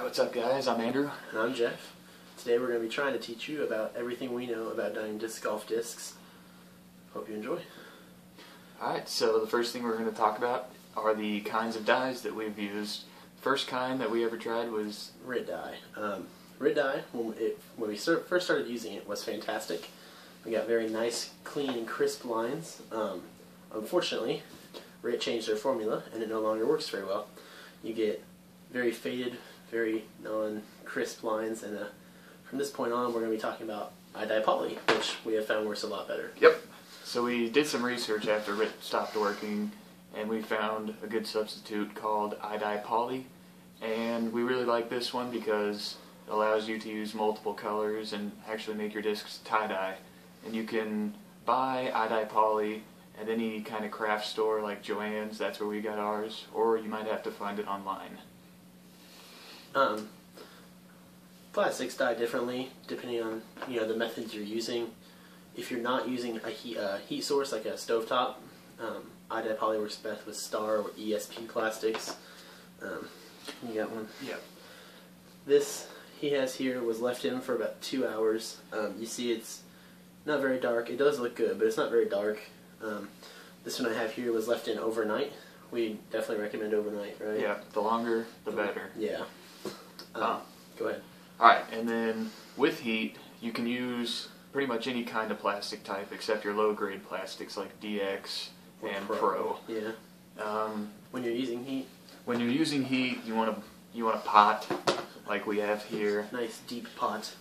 Alright, what's up guys? I'm Andrew. And I'm Jeff. Today we're going to be trying to teach you about everything we know about dyeing disc golf discs. Hope you enjoy. Alright, so the first thing we're going to talk about are the kinds of dyes that we've used. First kind that we ever tried was Rit dye. Rit dye, when we first started using it, was fantastic. We got very nice, clean, and crisp lines. Unfortunately, Rit changed their formula and it no longer works very well. You get very faded, very non-crisp lines, and from this point on we're going to be talking about iDye poly, which we have found works a lot better. Yep. So we did some research after Rit stopped working, and we found a good substitute called iDye poly, and we really like this one because it allows you to use multiple colors and actually make your discs tie-dye. And you can buy iDye poly at any kind of craft store like Joann's, that's where we got ours, or you might have to find it online. Plastics dye differently depending on the methods you're using. If you're not using a heat source like a stovetop, iDye poly works best with Star or ESP plastics. You got one? Yeah. This he has here was left in for about 2 hours. You see it's not very dark. It does look good, but it's not very dark. This one I have here was left in overnight. We definitely recommend overnight, right? Yeah, the longer the better. Yeah. Go ahead. Alright, and then with heat, you can use pretty much any kind of plastic type except your low-grade plastics like DX and Pro. Yeah. When you're using heat? When you're using heat, you want a pot like we have here. Nice deep pot.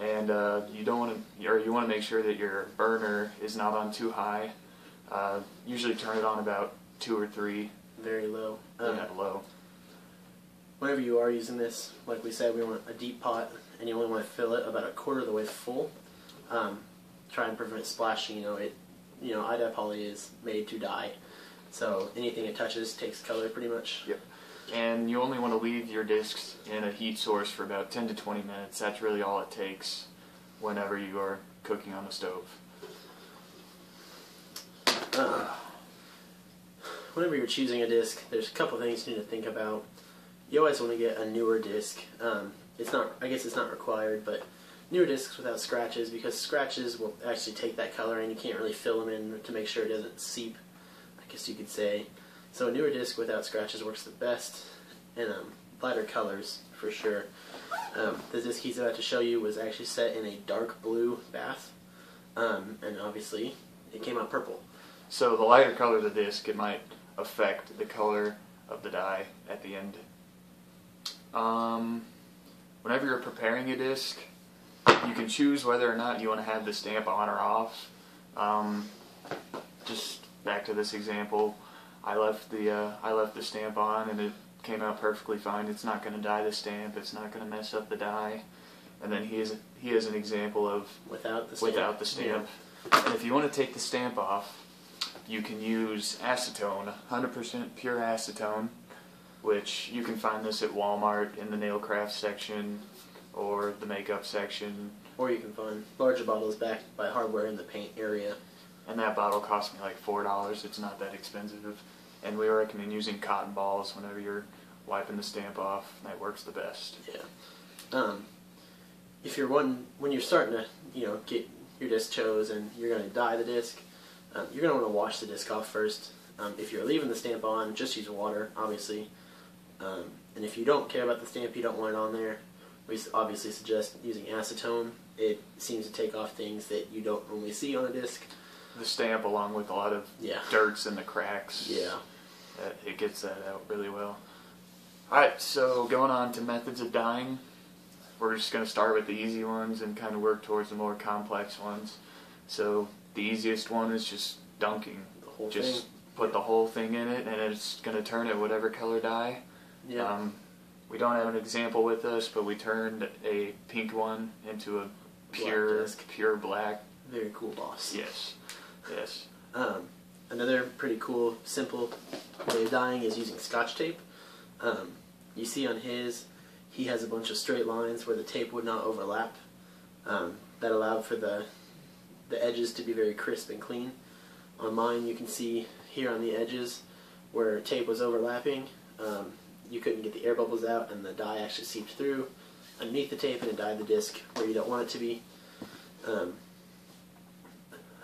And you want to make sure that your burner is not on too high. Usually turn it on about 2 or 3. Very low. Low. Whenever you are using this, like we said, we want a deep pot, and you only want to fill it about 1/4 of the way full. Try and prevent splashing. iDye poly is made to dye, so anything it touches takes color pretty much. Yep. And you only want to leave your discs in a heat source for about 10 to 20 minutes. That's really all it takes whenever you are cooking on the stove. Whenever you're choosing a disc, there's a couple things you need to think about. You always want to get a newer disc. I guess it's not required, but newer discs without scratches, because scratches will actually take that color and you can't really fill them in to make sure it doesn't seep, I guess you could say. So a newer disc without scratches works the best, and lighter colors for sure. The disc he's about to show you was actually set in a dark blue bath, and obviously it came out purple. So the lighter color of the disc, it might affect the color of the dye at the end. Whenever you're preparing a disc, you can choose whether or not you want to have the stamp on or off. Just back to this example, I left the stamp on and it came out perfectly fine. It's not going to dye the stamp. It's not going to mess up the dye. And then he has an example of without the stamp. Yeah. And if you want to take the stamp off, you can use acetone, 100% pure acetone, which you can find this at Walmart in the nail craft section or the makeup section. Or you can find larger bottles backed by hardware in the paint area. And that bottle cost me like $4. It's not that expensive. And we recommend using cotton balls whenever you're wiping the stamp off. That works the best. Yeah. If you're when you're starting to get your disc chose and you're going to dye the disc, you're going to want to wash the disc off first. If you're leaving the stamp on, just use water, obviously. And if you don't care about the stamp, you don't want it on there, we obviously suggest using acetone. It seems to take off things that you don't normally see on a disc. The stamp, along with a lot of dirts and the cracks. Yeah. It gets that out really well. Alright, so going on to methods of dyeing. We're just going to start with the easy ones and kind of work towards the more complex ones. So the easiest one is just dunking. The whole just thing. Put the whole thing in it and it's going to turn it whatever color dye. Yeah. We don't have an example with us, but we turned a pink one into a pure black. Very cool, boss. Yes. Yes. Another pretty cool, simple way of dyeing is using Scotch tape. You see on his, he has a bunch of straight lines where the tape would not overlap. That allowed for the edges to be very crisp and clean. On mine, you can see here on the edges where tape was overlapping. you couldn't get the air bubbles out, and the dye actually seeped through underneath the tape, and it dyed the disc where you don't want it to be.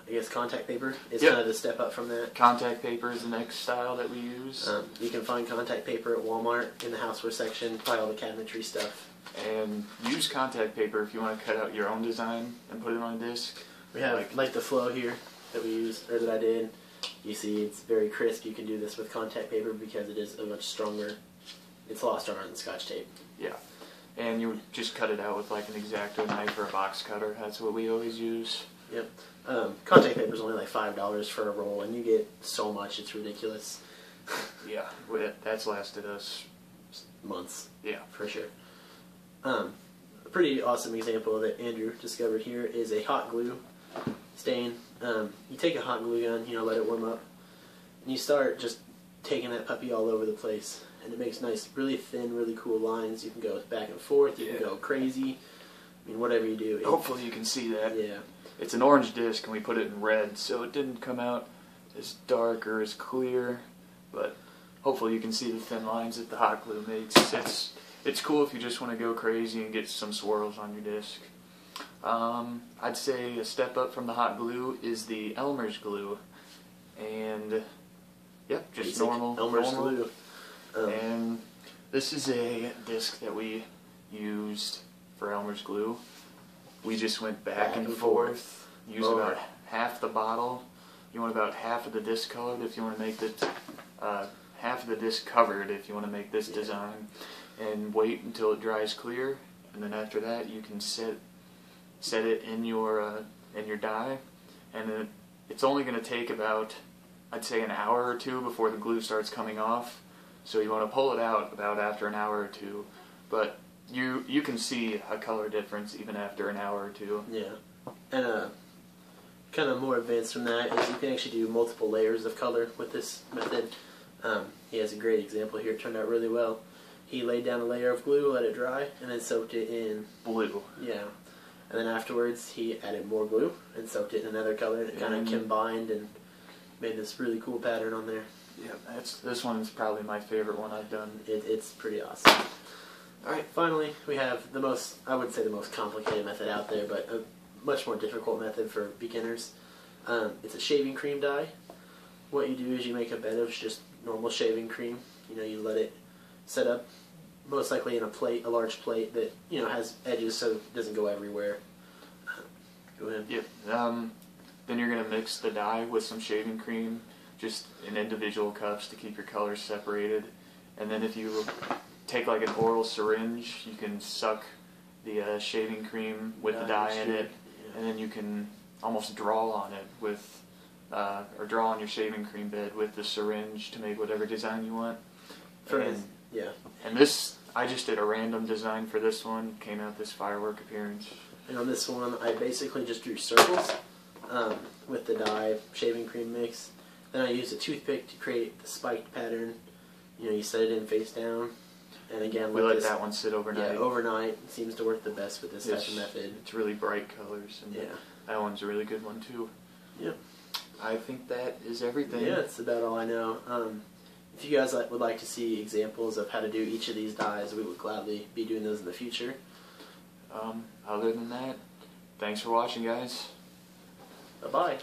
I guess contact paper is kind of the step up from that. Contact paper is the next style that we use. You can find contact paper at Walmart in the houseware section, buy all the cabinetry stuff. And use contact paper if you want to cut out your own design and put it on a disc. We have like the flow here that we use, or that I did. You see it's very crisp. You can do this with contact paper because it is a much stronger, it's a lot stronger than Scotch tape. Yeah. And you would just cut it out with like an X-Acto knife or a box cutter. That's what we always use. Yep. Contact paper is only like $5 for a roll, and you get so much, it's ridiculous. Yeah, that's lasted us months. Yeah, for sure. A pretty awesome example that Andrew discovered here is a hot glue stain. You take a hot glue gun, let it warm up, and you start just taking that puppy all over the place, and it makes nice, really thin, really cool lines. You can go back and forth. You can go crazy. I mean, whatever you do. Hopefully you can see that. Yeah. It's an orange disc, and we put it in red, so it didn't come out as dark or as clear, but hopefully you can see the thin lines that the hot glue makes. It's cool if you just want to go crazy and get some swirls on your disc. I'd say a step up from the hot glue is the Elmer's glue, and yep, just basic normal Elmer's glue. And this is a disc that we used for Elmer's glue. We just went back and forth, used about half the bottle. You want about half of the disc colored if you want to make it, half of the disc covered if you want to make this design, and wait until it dries clear, and then after that you can set it in your dye, and it's only going to take about, I'd say, an hour or two before the glue starts coming off. So you want to pull it out about after an hour or two, but you can see a color difference even after an hour or two. Yeah, and kind of more advanced from that is you can actually do multiple layers of color with this method. He has a great example here. It turned out really well. He laid down a layer of glue, let it dry, and then soaked it in blue. Yeah, and then afterwards he added more glue and soaked it in another color, and it kind of combined and made this really cool pattern on there. Yeah, this one's probably my favorite one I've done. It's pretty awesome. Alright, finally we have the most complicated method out there, but a much more difficult method for beginners. It's a shaving cream dye. What you do is you make a bed of just normal shaving cream. You let it set up, most likely in a large plate that has edges so it doesn't go everywhere. Go ahead. Yep. Then you're gonna mix the dye with some shaving cream, just in individual cups to keep your colors separated. And then if you take like an oral syringe, you can suck the shaving cream with the dye in it, and then you can almost draw on it with, or draw on your shaving cream bed with the syringe to make whatever design you want. And this, I just did a random design for this one, came out this firework appearance. And on this one, I basically just drew circles with the dye shaving cream mix. Then I used a toothpick to create the spiked pattern. You set it in face down. And again, we let that one sit overnight. Yeah, overnight seems to work the best with this type of method. It's really bright colors, and that one's a really good one too. Yep. I think that is everything. Yeah, that's about all I know. If you guys would like to see examples of how to do each of these dyes, we would gladly be doing those in the future. Other than that, thanks for watching, guys. Bye-bye.